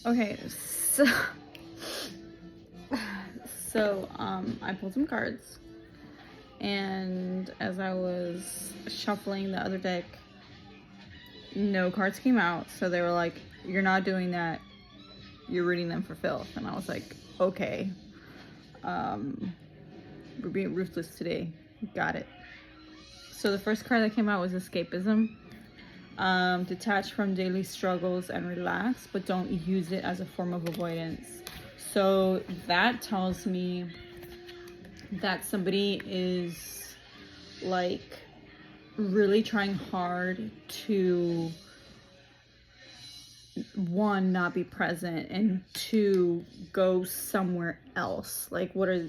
Okay, so I pulled some cards, and as I was shuffling the other deck, no cards came out. So they were like, "You're not doing that. You're reading them for filth." And I was like, "Okay, we're being ruthless today. Got it." So the first card that came out was escapism. Detach from daily struggles and relax, but don't use it as a form of avoidance. So that tells me that somebody is like really trying hard to, one, not be present, and two, go somewhere else. Like, what are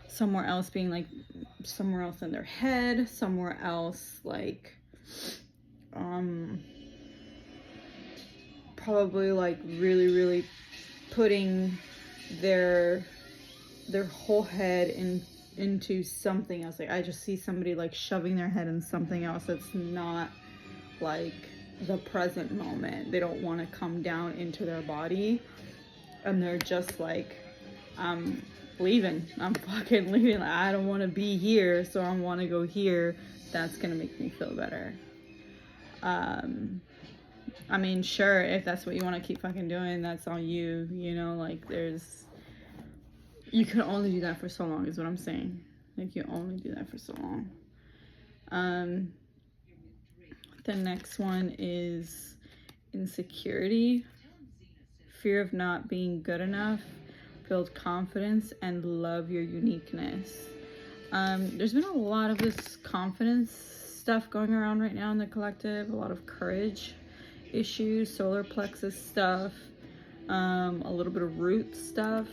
somewhere else being like somewhere else in their head, somewhere else like probably like really putting their whole head into something else. Like, I just see somebody like shoving their head in something else that's not like the present moment. They don't want to come down into their body, and they're just like, I'm leaving. I'm fucking leaving. Like, I don't want to be here, so I want to go here. That's gonna make me feel better. I mean, sure, if that's what you want to keep fucking doing, that's on you. You know, like, you can only do that for so long, is what I'm saying. Like, you only do that for so long. The next one is insecurity, fear of not being good enough. Build confidence and love your uniqueness. There's been a lot of this confidence stuff going around right now in the collective. A lot of courage issues, solar plexus stuff, a little bit of root stuff.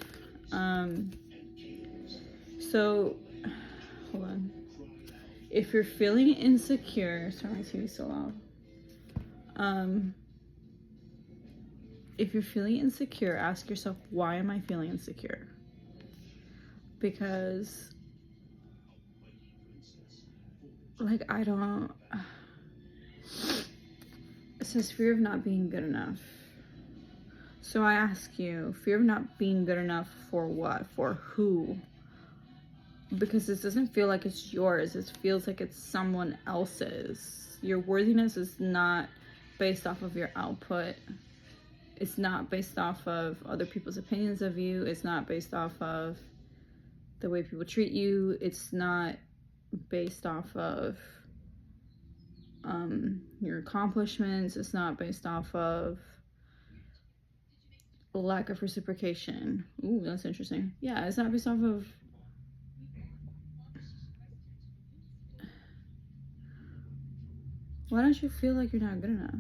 So, hold on. If you're feeling insecure, sorry, my TV's so loud. If you're feeling insecure, ask yourself, why am I feeling insecure? Because, like, it says fear of not being good enough. So I ask you, fear of not being good enough for what? For who? Because this doesn't feel like it's yours. It feels like it's someone else's. Your worthiness is not based off of your output. It's not based off of other people's opinions of you. It's not based off of the way people treat you. It's not based off of your accomplishments. It's not based off of lack of reciprocation. Ooh, that's interesting. Yeah, it's not based off of why don't you feel like you're not good enough?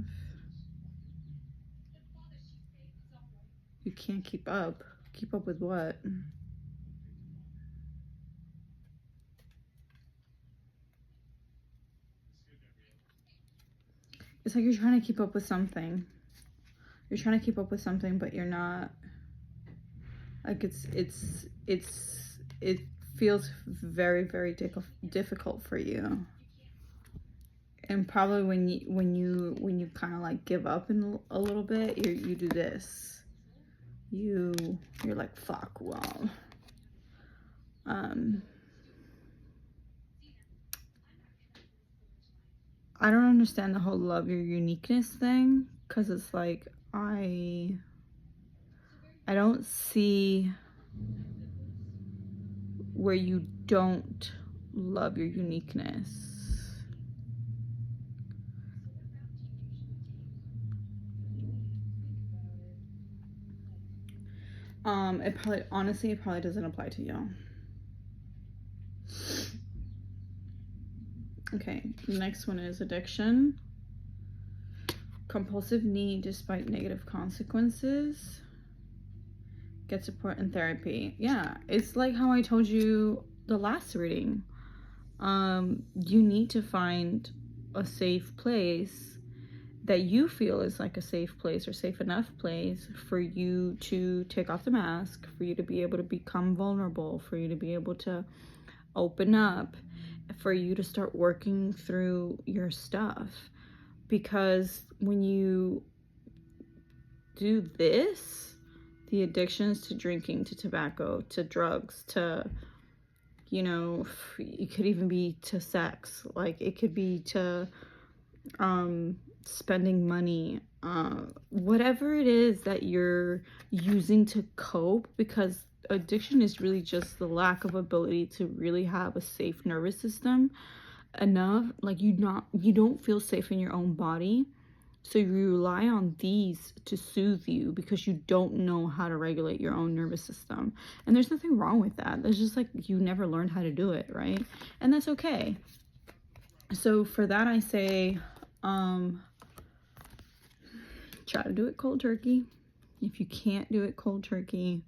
You can't keep up. Keep up with what? It's like you're trying to keep up with something. You're trying to keep up with something, but you're not. Like, it feels very difficult for you. And probably when you kind of like give up in a little bit, you do this. You're like, fuck, well, I don't understand the whole love your uniqueness thing, because it's like I don't see where you don't love your uniqueness. It probably doesn't apply to you. Okay, the next one is addiction. Compulsive need despite negative consequences. Get support and therapy. Yeah, it's like how I told you the last reading. You need to find a safe place that you feel is like a safe place or safe enough place for you to take off the mask, for you to be able to become vulnerable, for you to be able to open up, for you to start working through your stuff. Because when you do this, the addictions to drinking, to tobacco, to drugs, to, you know, it could even be to sex. Like, it could be to spending money, whatever it is that you're using to cope, because addiction is really just the lack of ability to really have a safe nervous system enough. Like, you don't feel safe in your own body, so you rely on these to soothe you because you don't know how to regulate your own nervous system. And there's nothing wrong with that. There's just like, you never learned how to do it, right? And that's okay. So for that, I say, try to do it cold turkey. If you can't do it cold turkey,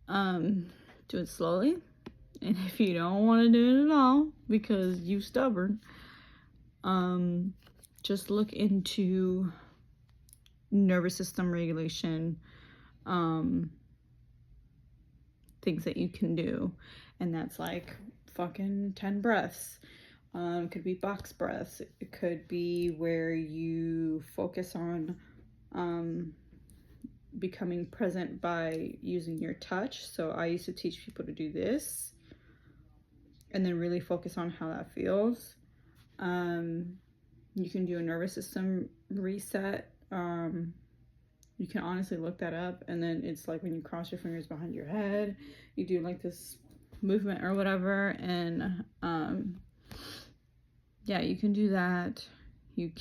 do it slowly. And if you don't want to do it at all because you're stubborn, just look into nervous system regulation, things that you can do. And that's like fucking 10 breaths. It could be box breaths. It could be where you focus on becoming present by using your touch. So I used to teach people to do this and then really focus on how that feels. You can do a nervous system reset. You can honestly look that up, and then it's like when you cross your fingers behind your head, you do like this movement or whatever, and yeah, you can do that. You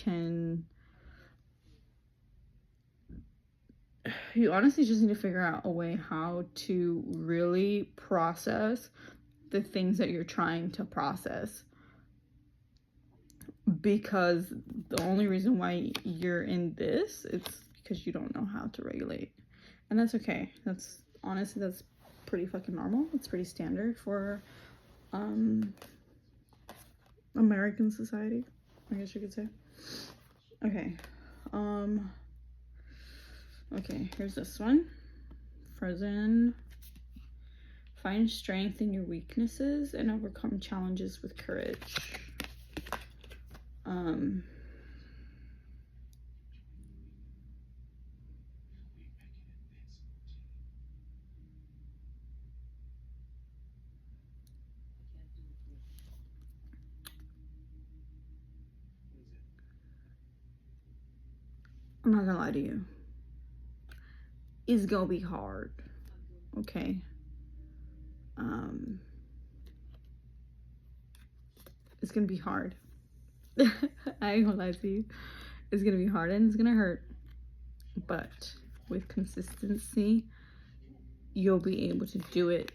honestly just need to figure out a way how to really process the things that you're trying to process. Because the only reason why you're in this, it's because you don't know how to regulate. And that's okay. That's pretty fucking normal. It's pretty standard for American society, I guess you could say. Okay. Okay, here's this one. Frozen. Find strength in your weaknesses and overcome challenges with courage. I'm not gonna lie to you. It's gonna be hard. Okay. It's gonna be hard. I ain't gonna lie to you. It's gonna be hard and it's gonna hurt. But with consistency, you'll be able to do it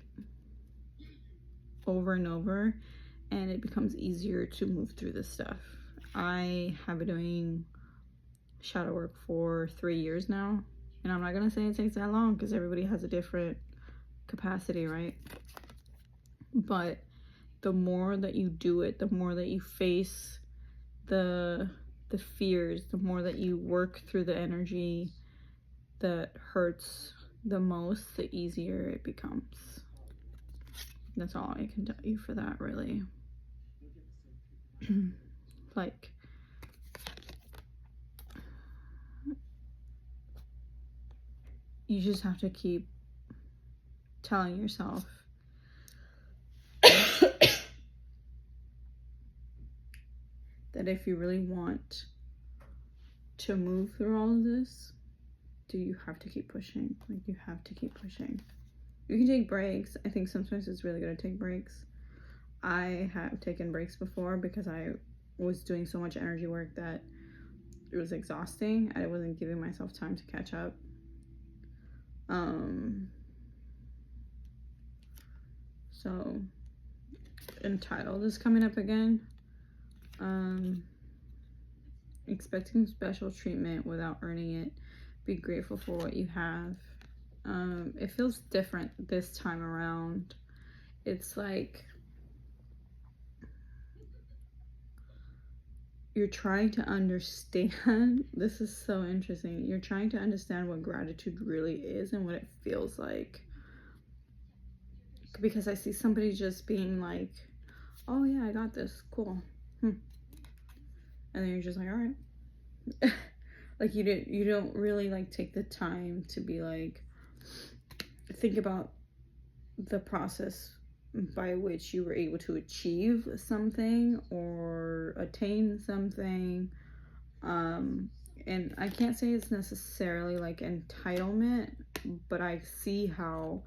over and over, and it becomes easier to move through this stuff. I have been doing shadow work for 3 years now, and I'm not gonna say it takes that long because everybody has a different capacity, right? But the more that you do it, the more that you face the fears, the more that you work through the energy that hurts the most, the easier it becomes. That's all I can tell you for that, really. Like, you just have to keep telling yourself that if you really want to move through all of this, you have to keep pushing. Like, you have to keep pushing. You can take breaks. I think sometimes it's really good to take breaks. I have taken breaks before because I was doing so much energy work that it was exhausting. I wasn't giving myself time to catch up. So Entitled is coming up again. Expecting special treatment without earning it. Be grateful for what you have. It feels different this time around. It's like you're trying to understand. This is so interesting. You're trying to understand what gratitude really is and what it feels like. Because I see somebody just being like, oh yeah, I got this, cool. And then you're just like, all right. Like you don't really like take the time to be like, think about the process by which you were able to achieve something or attain something. And I can't say it's necessarily like entitlement, but I see how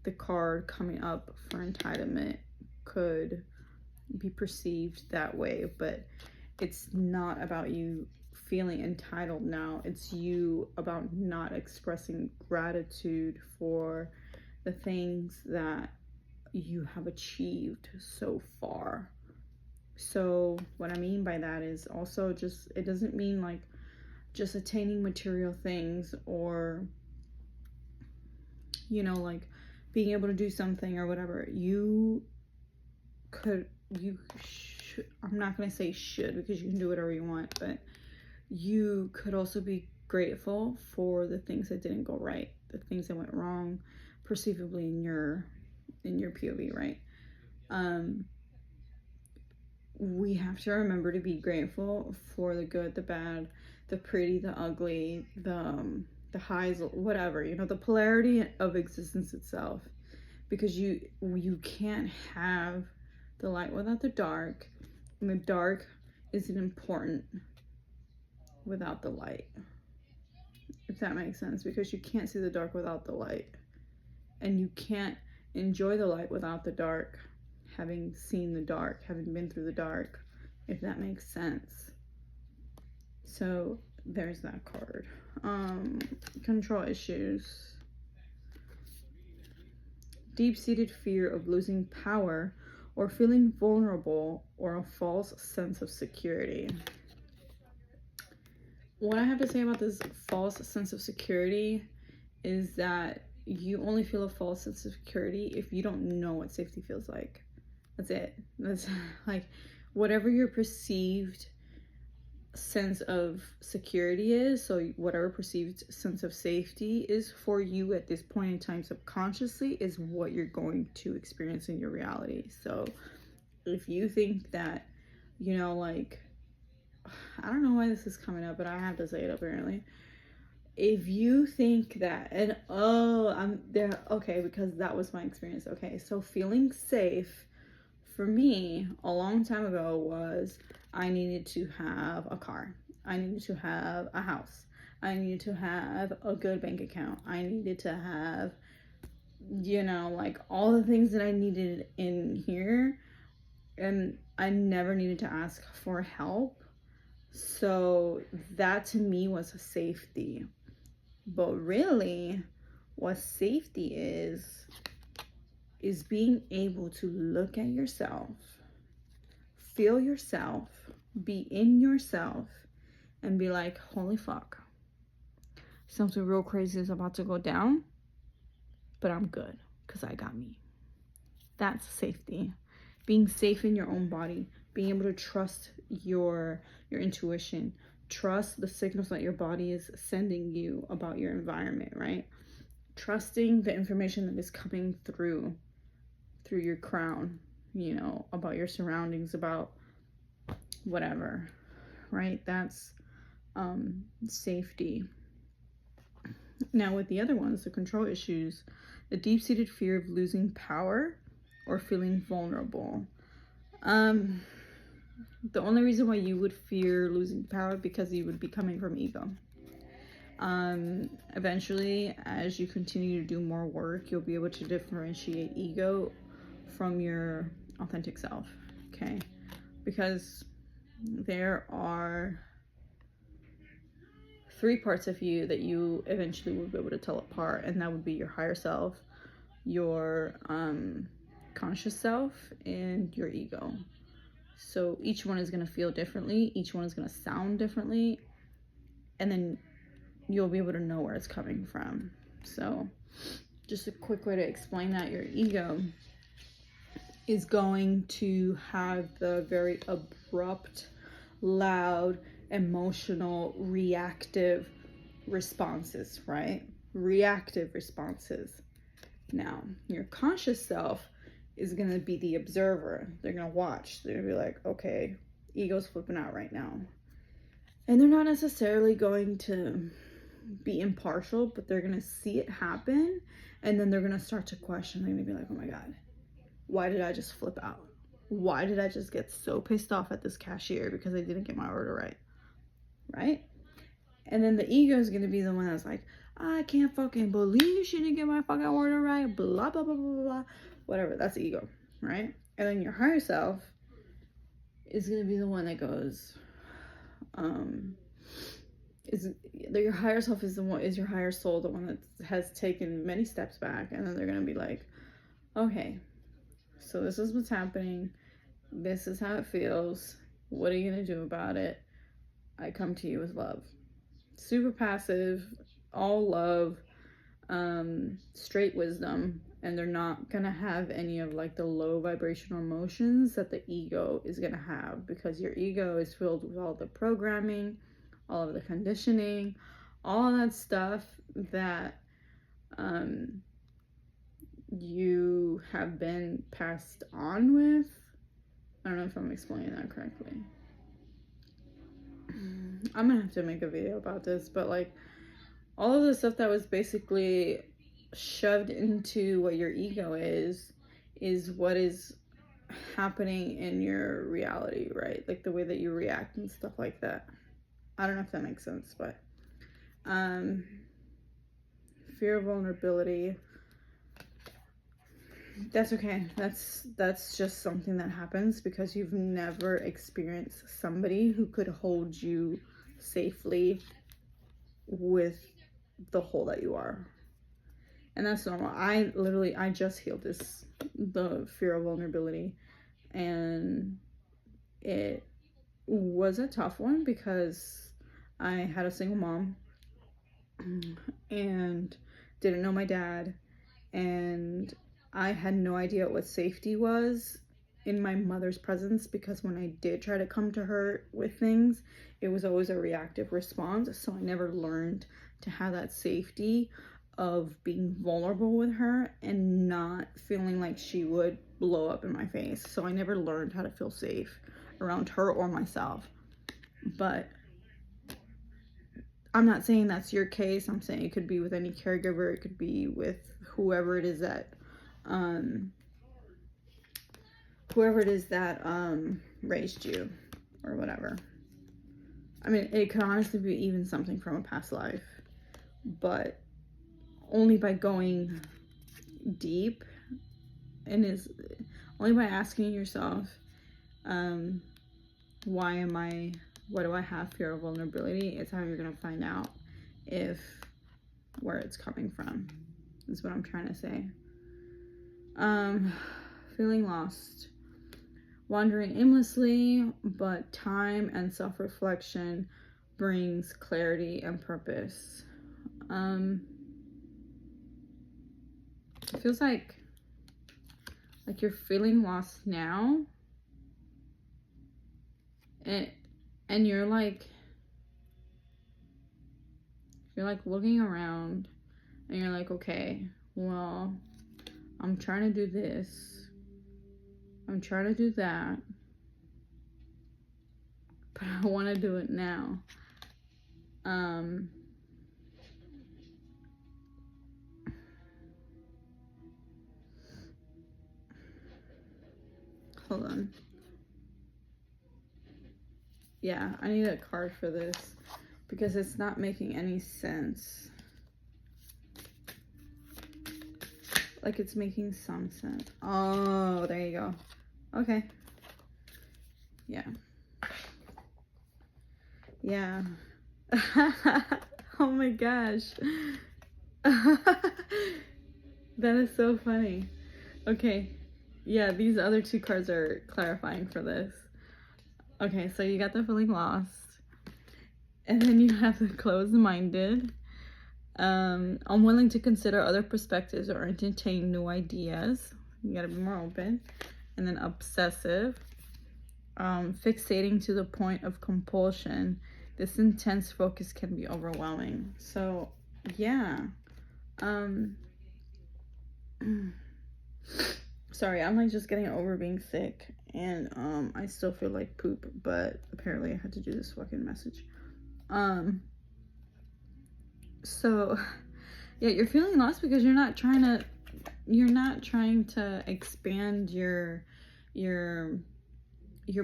the card coming up for entitlement could be perceived that way, but it's not about you feeling entitled now. It's you about not expressing gratitude for the things that you have achieved so far. So what I mean by that is also just, it doesn't mean like just attaining material things or, you know, like being able to do something or whatever. You should, I'm not going to say should, because you can do whatever you want, but you could also be grateful for the things that didn't go right, the things that went wrong, perceivably in your POV, right? We have to remember to be grateful for the good, the bad, the pretty, the ugly, the highs, whatever, you know, the polarity of existence itself, because you can't have the light without the dark, and the dark isn't important without the light, if that makes sense, because you can't see the dark without the light, and you can't enjoy the light without the dark, having seen the dark, having been through the dark, if that makes sense. So there's that card. Control issues. Deep-seated fear of losing power or feeling vulnerable, or a false sense of security. What I have to say about this false sense of security is that you only feel a false sense of security if you don't know what safety feels like. That's it. That's like whatever your perceived sense of security is, so whatever perceived sense of safety is for you at this point in time subconsciously, is what you're going to experience in your reality. So if you think that, you know, like, I don't know why this is coming up, but I have to say it apparently. If you think that, and I'm there, okay, because that was my experience. Okay, so feeling safe for me a long time ago was, I needed to have a car, I needed to have a house, I needed to have a good bank account, I needed to have, you know, like all the things that I needed in here, and I never needed to ask for help. So that to me was a safety. But really, what safety is being able to look at yourself, feel yourself, be in yourself, and be like, holy fuck, something real crazy is about to go down, but I'm good because I got me. That's safety. Being safe in your own body, being able to trust your intuition, trust the signals that your body is sending you about your environment, right? Trusting the information that is coming through your crown, you know, about your surroundings, about whatever, right? That's safety. Now with the other ones, the control issues, the deep-seated fear of losing power or feeling vulnerable. The only reason why you would fear losing power, because you would be coming from ego. Eventually, as you continue to do more work, you'll be able to differentiate ego from your authentic self, okay? Because there are 3 parts of you that you eventually will be able to tell apart, and that would be your higher self, your conscious self, and your ego. So each one is going to feel differently, each one is going to sound differently, and then you'll be able to know where it's coming from. So just a quick way to explain that, your ego is going to have the very abrupt, loud, emotional, reactive responses, right? Reactive responses. Now, your conscious self is going to be the observer. They're going to watch. They're going to be like, okay, ego's flipping out right now. And they're not necessarily going to be impartial, but they're going to see it happen. And then they're going to start to question. They're going to be like, oh my God, why did I just flip out? Why did I just get so pissed off at this cashier because I didn't get my order right? Right? And then the ego is going to be the one that's like, I can't fucking believe she didn't get my fucking order right. Blah, blah, blah, blah, blah. Whatever. That's ego. Right? And then your higher self is going to be the one that goes, your higher self is your higher soul, the one that has taken many steps back. And then they're going to be like, okay, so this is what's happening. This is how it feels. What are you going to do about it? I come to you with love. Super passive, all love, straight wisdom, and they're not gonna have any of like the low vibrational emotions that the ego is gonna have, because your ego is filled with all the programming, all of the conditioning, all of that stuff that you have been passed on with. I don't know if I'm explaining that correctly. I'm gonna have to make a video about this, but like all of the stuff that was basically shoved into what your ego is what is happening in your reality, right? Like the way that you react and stuff like that. I don't know if that makes sense, but fear of vulnerability, that's okay. That's just something that happens because you've never experienced somebody who could hold you safely with the hole that you are. And that's normal. I just healed the fear of vulnerability, and it was a tough one because I had a single mom and didn't know my dad, and I had no idea what safety was in my mother's presence, because when I did try to come to her with things, it was always a reactive response. So I never learned to have that safety of being vulnerable with her and not feeling like she would blow up in my face. So I never learned how to feel safe around her or myself. But I'm not saying that's your case. I'm saying it could be with any caregiver. It could be with whoever it is that raised you or whatever. I mean, it could honestly be even something from a past life, but only by going deep, and is only by asking yourself, what do I have fear of vulnerability? It's how you're gonna find out where it's coming from, is what I'm trying to say. Feeling lost, wandering aimlessly, but time and self-reflection brings clarity and purpose. It feels like you're feeling lost now, and you're like looking around and you're like, okay, well, I'm trying to do this, I'm trying to do that, but I want to do it now. Hold on. Yeah, I need a card for this because it's not making any sense. Like it's making some sense. Oh, there you go. Okay. Yeah. Yeah. Oh my gosh. That is so funny. Okay. Yeah, these other two cards are clarifying for this. Okay, so you got the feeling lost. And then you have the closed-minded. Unwilling to consider other perspectives or entertain new ideas. You gotta be more open. And then obsessive. Fixating to the point of compulsion. This intense focus can be overwhelming. So, yeah. Sorry, I'm like just getting over being sick, and I still feel like poop, but apparently I had to do this fucking message. So yeah, you're feeling lost because you're not trying to expand your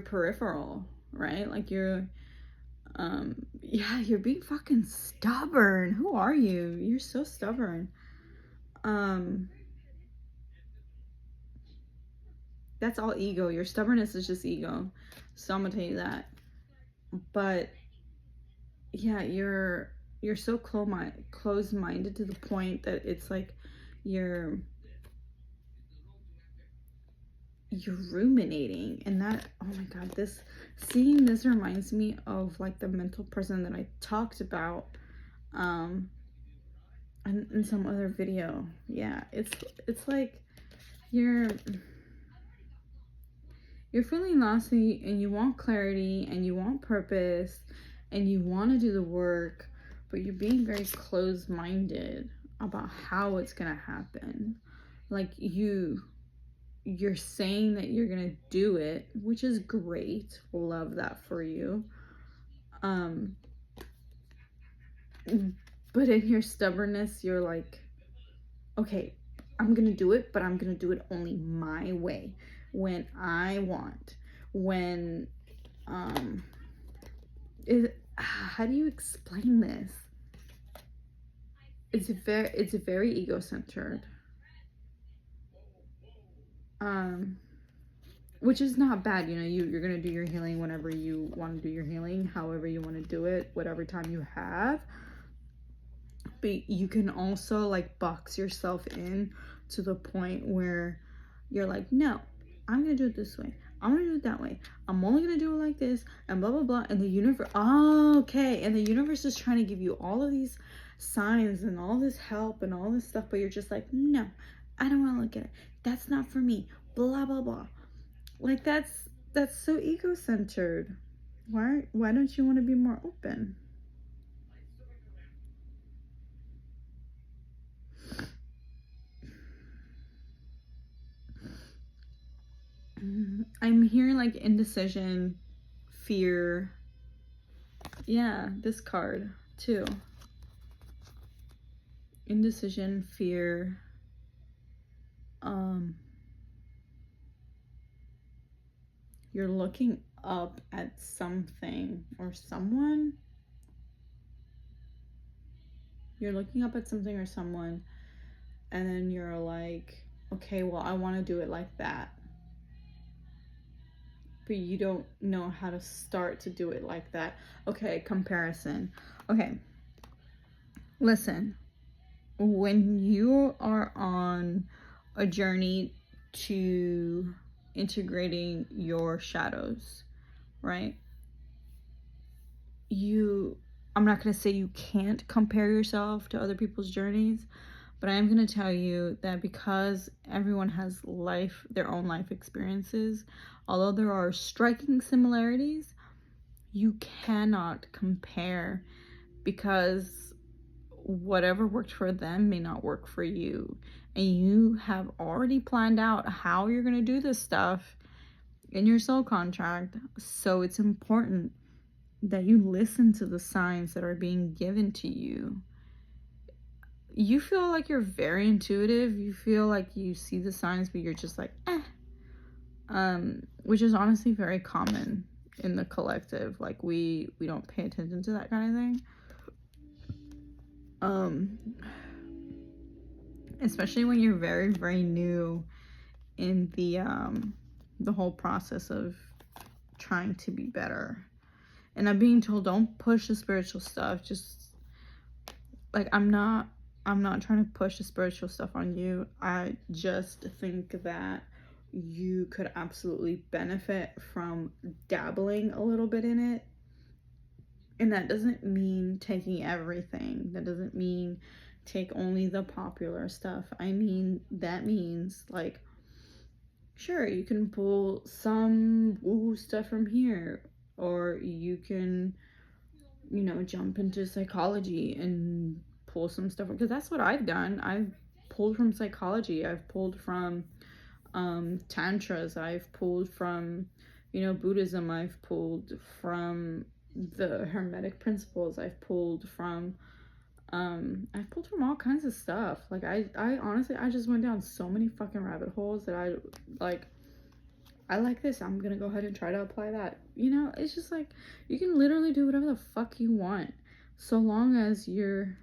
peripheral, right? Like yeah, you're being fucking stubborn. Who are you? You're so stubborn. That's all ego. Your stubbornness is just ego. So I'm gonna tell you that. But yeah, you're so close-minded to the point that it's like you're ruminating. And that, oh my god, seeing this reminds me of like the mental prison that I talked about in some other video. Yeah, it's like you're feeling lost, and you want clarity, and you want purpose, and you want to do the work, but you're being very closed-minded about how it's gonna happen. Like you're saying that you're gonna do it, which is great. Love that for you. But in your stubbornness, you're like, okay, I'm gonna do it, but I'm gonna do it only my way, when I want, when how do you explain this? It's very ego-centered, which is not bad. You know, you're gonna do your healing whenever you want to do your healing, however you want to do it, whatever time you have. But you can also like box yourself in to the point where you're like, no, I'm gonna do it this way, I'm gonna do it that way, I'm only gonna do it like this, and blah blah blah. And the universe, okay, and the universe is trying to give you all of these signs and all this help and all this stuff, but you're just like, no, I don't want to look at it, that's not for me, blah blah blah. Like that's so ego-centered. Why don't you want to be more open? I'm hearing like indecision, fear. Yeah, this card too. Indecision, fear. You're looking up at something or someone. You're looking up at something or someone, and then you're like, okay, well, I want to do it like that. But you don't know how to start to do it like that. Okay, comparison. Okay, listen. When you are on a journey to integrating your shadows, right? I'm not going to say you can't compare yourself to other people's journeys, but I'm going to tell you that because everyone has their own life experiences, although there are striking similarities, you cannot compare, because whatever worked for them may not work for you. And you have already planned out how you're going to do this stuff in your soul contract. So it's important that you listen to the signs that are being given to you. You feel like you're very intuitive. You feel like you see the signs, but you're just like, which is honestly very common in the collective. Like we don't pay attention to that kind of thing. Especially when you're very, very new in the whole process of trying to be better. And I'm being told, don't push the spiritual stuff. Just like, I'm not trying to push the spiritual stuff on you. I just think that you could absolutely benefit from dabbling a little bit in it. And that doesn't mean taking everything. That doesn't mean take only the popular stuff. I mean, that means like, sure, you can pull some woo stuff from here, or you can, you know, jump into psychology and pull some stuff, because that's what I've done. I've pulled from psychology. I've pulled from tantras. I've pulled from, you know, Buddhism. I've pulled from the Hermetic principles. I've pulled from all kinds of stuff. Like I honestly, I just went down so many fucking rabbit holes that I like this. I'm gonna go ahead and try to apply that. You know, it's just like you can literally do whatever the fuck you want, so long as you're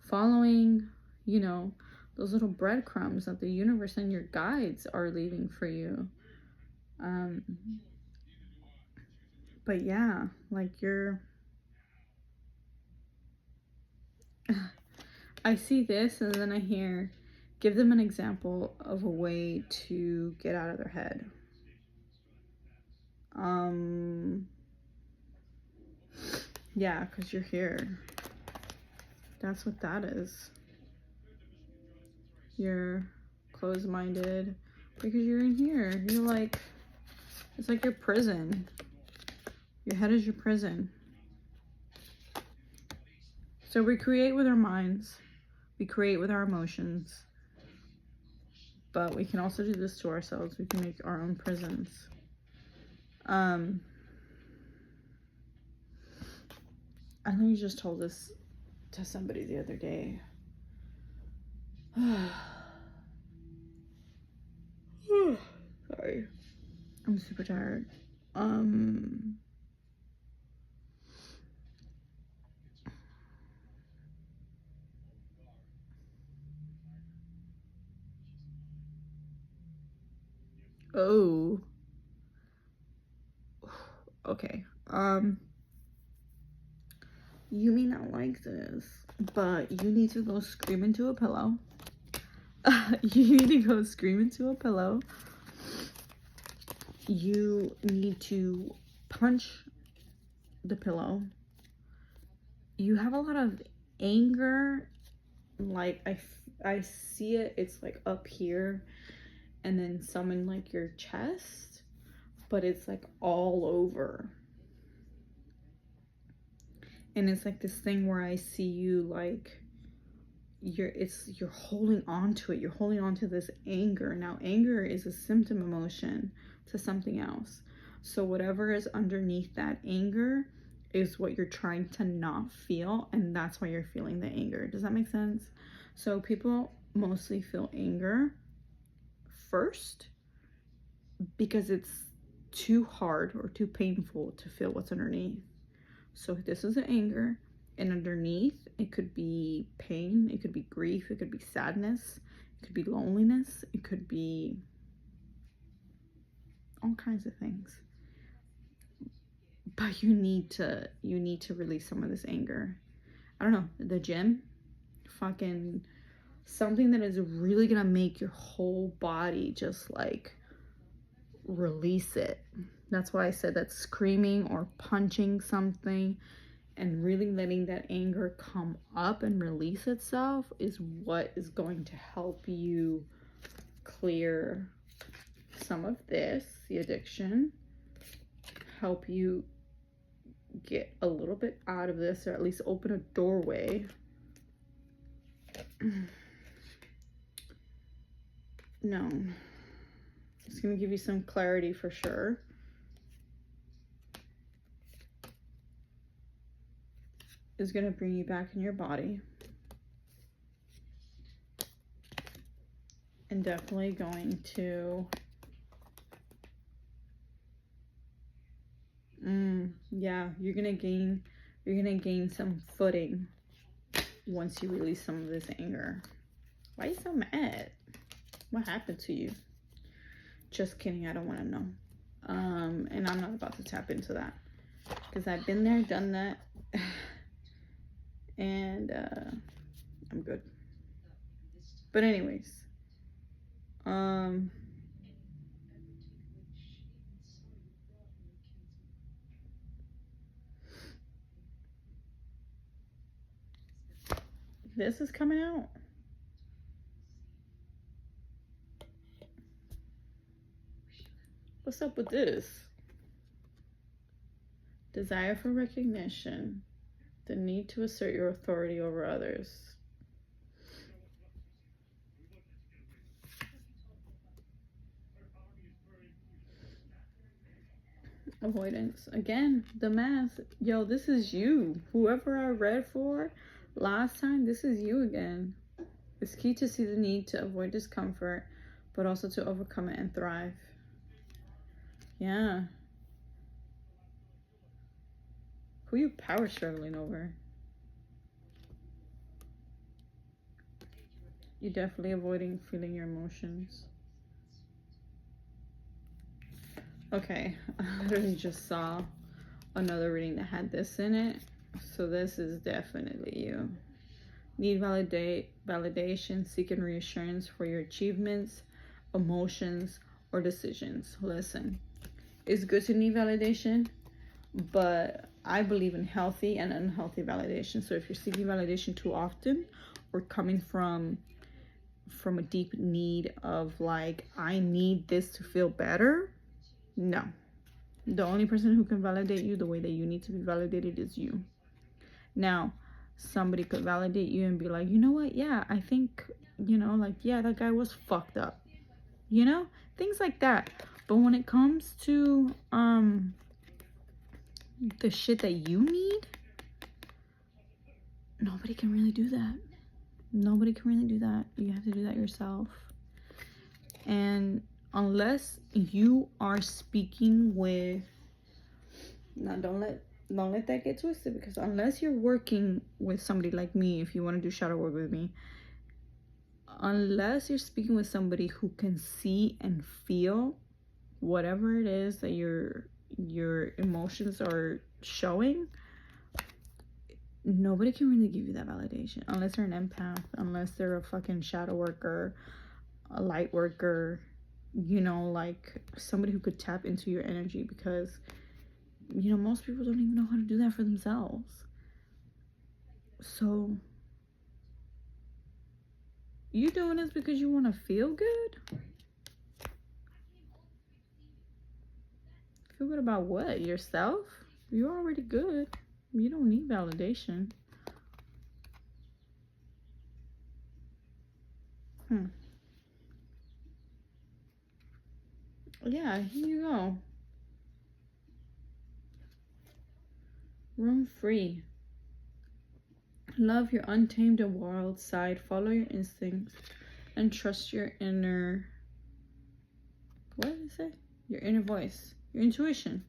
following, you know, those little breadcrumbs that the universe and your guides are leaving for you. But yeah, like I see this and then I hear, give them an example of a way to get out of their head. Yeah, because you're here. That's what that is. You're closed-minded because you're in here. You're like, it's like your prison. Your head is your prison. So we create with our minds. We create with our emotions. But we can also do this to ourselves. We can make our own prisons. I know you just told this to somebody the other day. Sorry. I'm super tired. Oh. Okay. You may not like this, but you need to go scream into a pillow. You need to go scream into a pillow. You need to punch the pillow. You have a lot of anger. Like, I see it. It's like up here and then some in like your chest, but it's like all over. And it's like this thing where I see you like you're holding on to it. You're holding on to this anger. Now, anger is a symptom emotion to something else. So whatever is underneath that anger is what you're trying to not feel, and that's why you're feeling the anger. Does that make sense? So people mostly feel anger first because it's too hard or too painful to feel what's underneath. So this is an anger, and underneath it could be pain, it could be grief, it could be sadness, it could be loneliness, it could be all kinds of things. But you need to release some of this anger. I don't know, the gym, fucking something that is really gonna make your whole body just like release it. That's why I said that screaming or punching something and really letting that anger come up and release itself is what is going to help you clear some of this, the addiction, help you get a little bit out of this, or at least open a doorway. No, it's gonna give you some clarity for sure. Is gonna bring you back in your body, and definitely going to yeah, you're gonna gain some footing once you release some of this anger. Why are you so mad? What happened to you? Just kidding, I don't want to know. And I'm not about to tap into that because I've been there, done that, and I'm good. But anyways, this is coming out. What's up with this? Desire for recognition, the need to assert your authority over others. Avoidance. Again, the mask. Yo, this is you. Whoever I read for last time, this is you again. It's key to see the need to avoid discomfort, but also to overcome it and thrive. Yeah. Who you power struggling over? You're definitely avoiding feeling your emotions. Okay, I literally just saw another reading that had this in it. So this is definitely you. Need validation, seeking reassurance for your achievements, emotions, or decisions. Listen, it's good to need validation, but I believe in healthy and unhealthy validation. So if you're seeking validation too often or coming from a deep need of like, I need this to feel better, no. The only person who can validate you the way that you need to be validated is you. Now, somebody could validate you and be like, you know what? Yeah, I think, like, yeah, that guy was fucked up. Things like that. But when it comes to the shit that you need, nobody can really do that. Nobody can really do that. You have to do that yourself. And unless you are speaking with, now don't let that get twisted, because unless you're working with somebody like me, if you want to do shadow work with me, unless you're speaking with somebody who can see and feel whatever it is that your emotions are showing, nobody can really give you that validation unless they're an empath, unless they're a fucking shadow worker, a light worker, like somebody who could tap into your energy, because most people don't even know how to do that for themselves. So you doing this because you want to feel good? Feel good about what? Yourself? You're already good. You don't need validation. Yeah, here you go. Roam free. Love your untamed and wild side. Follow your instincts and trust your inner, what did it say? Your inner voice. Your intuition.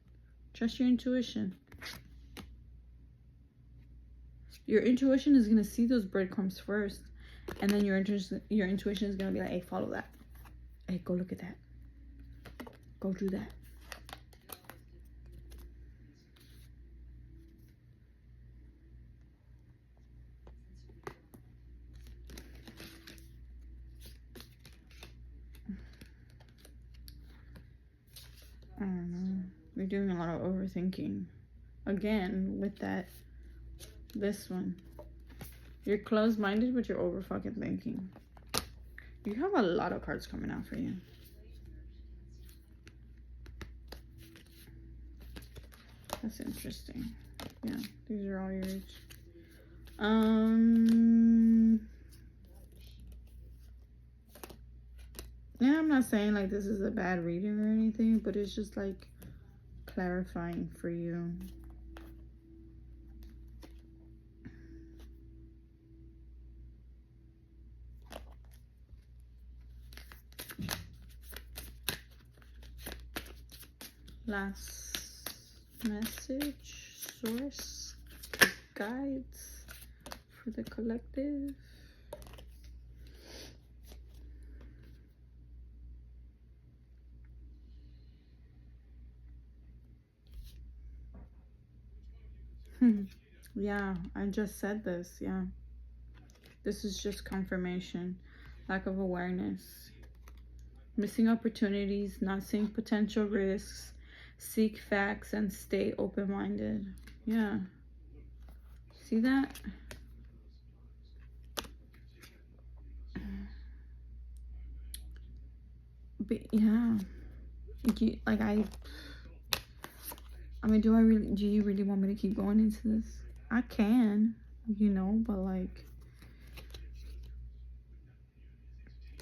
Trust your intuition. Your intuition is going to see those breadcrumbs first. And then your intuition is going to be like, hey, follow that. Hey, go look at that. Go do that. I don't know. You're doing a lot of overthinking. Again, with this one. You're closed-minded, but you're over fucking thinking. You have a lot of cards coming out for you. That's interesting. Yeah, these are all yours. Yeah, I'm not saying like this is a bad reading or anything, but it's just like clarifying for you. Last message, source, guides for the collective. Yeah, I just said this. Yeah, this is just confirmation. Lack of awareness, missing opportunities, not seeing potential risks, seek facts and stay open-minded. Yeah, see that? But yeah, like I mean, do you really want me to keep going into this? I can, but like,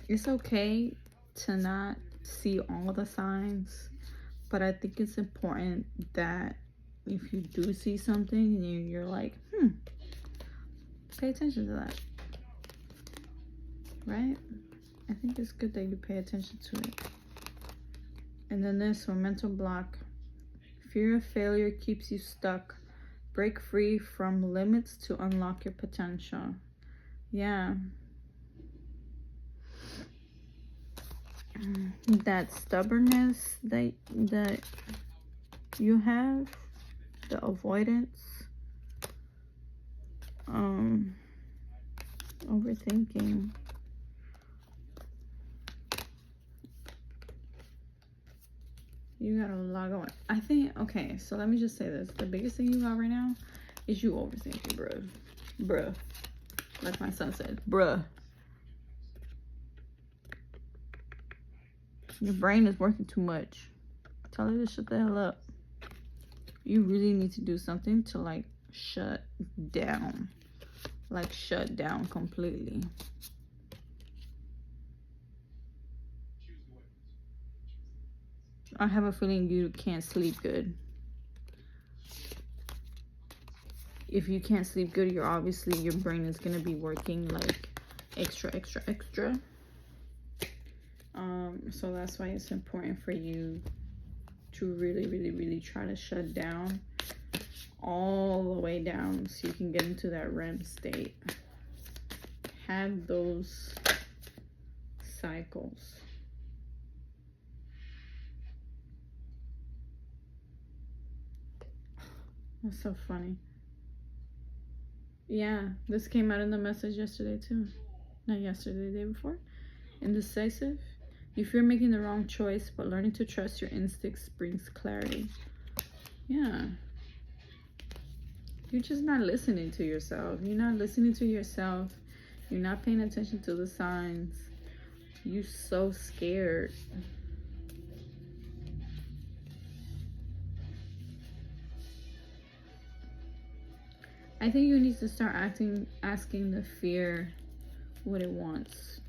it's okay to not see all the signs, But I think it's important that if you do see something and you're like, pay attention to that. Right? I think it's good that you pay attention to it. And then this one, mental block. Fear of failure keeps you stuck. Break free from limits to unlock your potential. Yeah. That stubbornness that you have, the avoidance, overthinking. You got a lot going. I think, okay, so let me just say this. The biggest thing you got right now is you overthinking, bruh. Bruh. Like my son said, bruh. Your brain is working too much. Tell her to shut the hell up. You really need to do something to, like, shut down. Like, shut down completely. I have a feeling you can't sleep good. If you can't sleep good, you're obviously, your brain is going to be working like extra. So that's why it's important for you to really try to shut down all the way down so you can get into that REM state. Have those cycles. That's so funny. Yeah, this came out in the message yesterday too. Not yesterday, the day before. Indecisive. You fear making the wrong choice, but learning to trust your instincts brings clarity. Yeah. You're just not listening to yourself. You're not listening to yourself. You're not paying attention to the signs. You're so scared. I think you need to start asking the fear what it wants.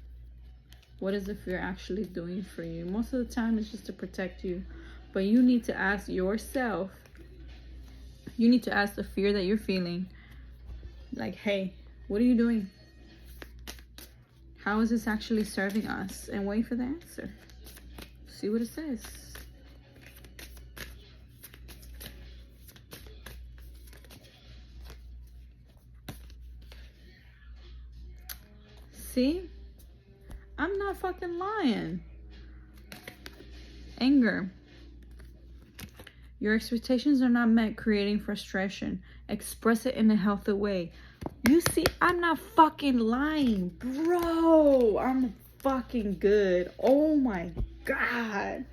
What is the fear actually doing for you? Most of the time it's just to protect you. But you need to ask yourself, you need to ask the fear that you're feeling, like, hey, what are you doing? How is this actually serving us? And wait for the answer. See what it says. See? I'm not fucking lying. Anger. Your expectations are not met, creating frustration. Express it in a healthy way. You see, I'm not fucking lying, bro. I'm fucking good. Oh my God.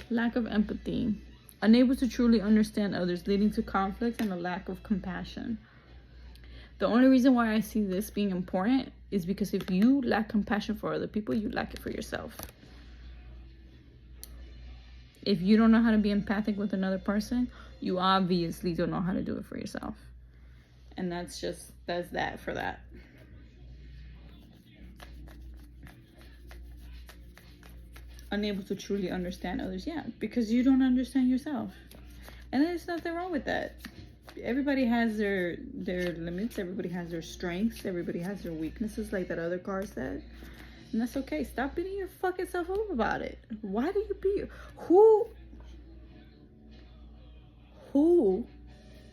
Lack of empathy. Unable to truly understand others, leading to conflict and a lack of compassion. The only reason why I see this being important is because if you lack compassion for other people, you lack it for yourself. If you don't know how to be empathic with another person, you obviously don't know how to do it for yourself. And that's that for that. Unable to truly understand others. Yeah, because you don't understand yourself. And there's nothing wrong with that. Everybody has their limits. Everybody has their strengths. Everybody has their weaknesses, like that other card said. And that's okay. Stop beating your fucking self up about it. Why do you beat... Who?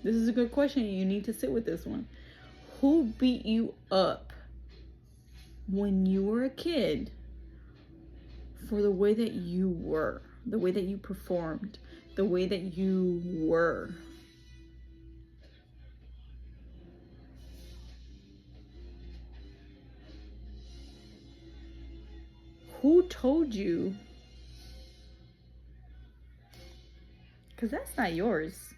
This is a good question. You need to sit with this one. Who beat you up when you were a kid for the way that you were, the way that you performed, the way that you were? Who told you? Because that's not yours.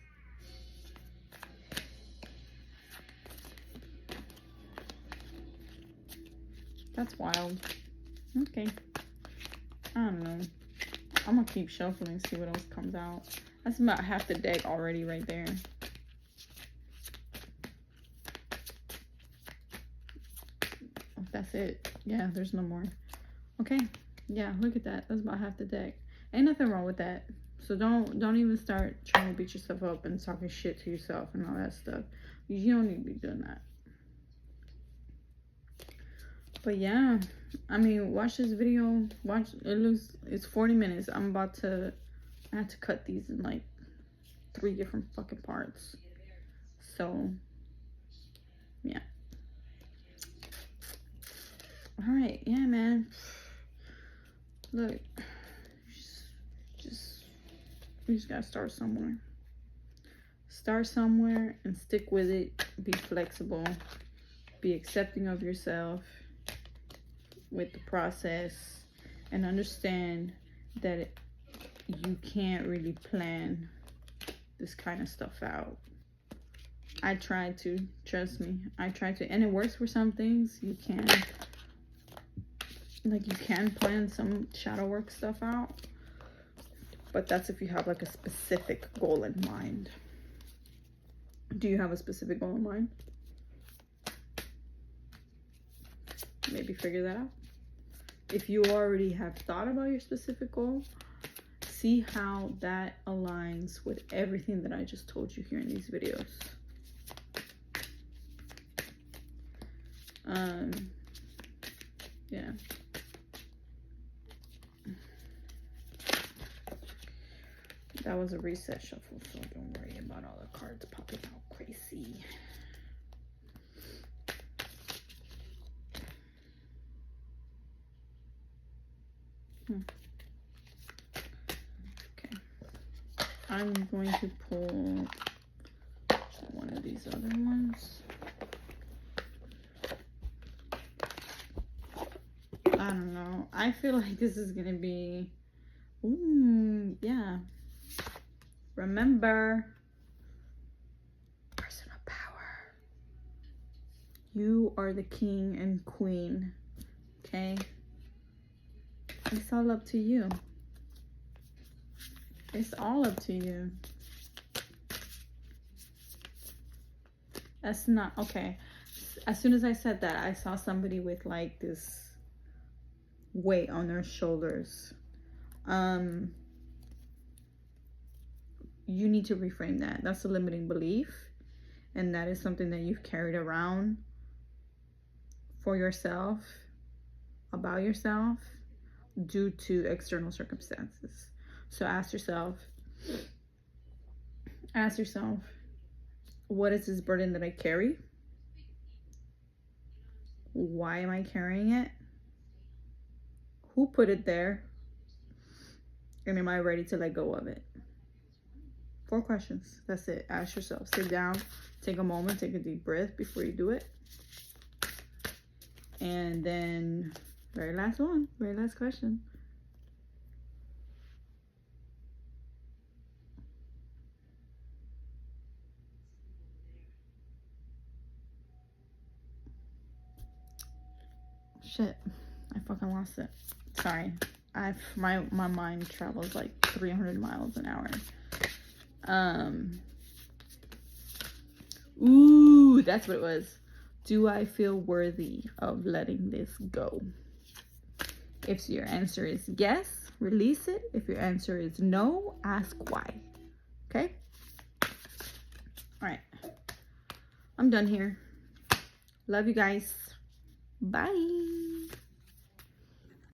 That's wild. Okay. I don't know. I'm gonna keep shuffling and see what else comes out. That's about half the deck already right there. That's it. Yeah, there's no more. Okay. Yeah, look at that. That's about half the deck. Ain't nothing wrong with that. So don't even start trying to beat yourself up and talking shit to yourself and all that stuff. You don't need to be doing that. But yeah, I mean, watch this video. Watch it. It's 40 minutes. I have to cut these in like 3 different fucking parts. So yeah. All right, yeah, man. Look, we just gotta start somewhere. Start somewhere and stick with it. Be flexible. Be accepting of yourself with the process, and understand that you can't really plan this kind of stuff out. I tried to, trust me. I tried to, and it works for some things. You can plan some shadow work stuff out, but that's if you have like a specific goal in mind. Do you have a specific goal in mind? Maybe figure that out. If you already have thought about your specific goal, see how that aligns with everything that I just told you here in these videos. Yeah. That was a reset shuffle, so don't worry about all the cards popping out crazy. Okay. I'm going to pull one of these other ones. I don't know. I feel like this is gonna be, yeah. Remember, personal power. You are the king and queen, okay? It's all up to you. It's all up to you. That's not, okay. As soon as I said that, I saw somebody with like this weight on their shoulders. You need to reframe that. That's a limiting belief, and that is something that you've carried around for yourself, about yourself, due to external circumstances. So ask yourself, what is this burden that I carry? Why am I carrying it? Who put it there? And am I ready to let go of it? 4 questions. That's it. Ask yourself. Sit down, take a moment, take a deep breath before you do it. And then, very last question. Shit, I fucking lost it. Sorry. My mind travels like 300 miles an hour. Ooh, that's what it was. Do I feel worthy of letting this go? If your answer is yes, release it. If your answer is no, ask why. Okay? All right. I'm done here. Love you guys. Bye.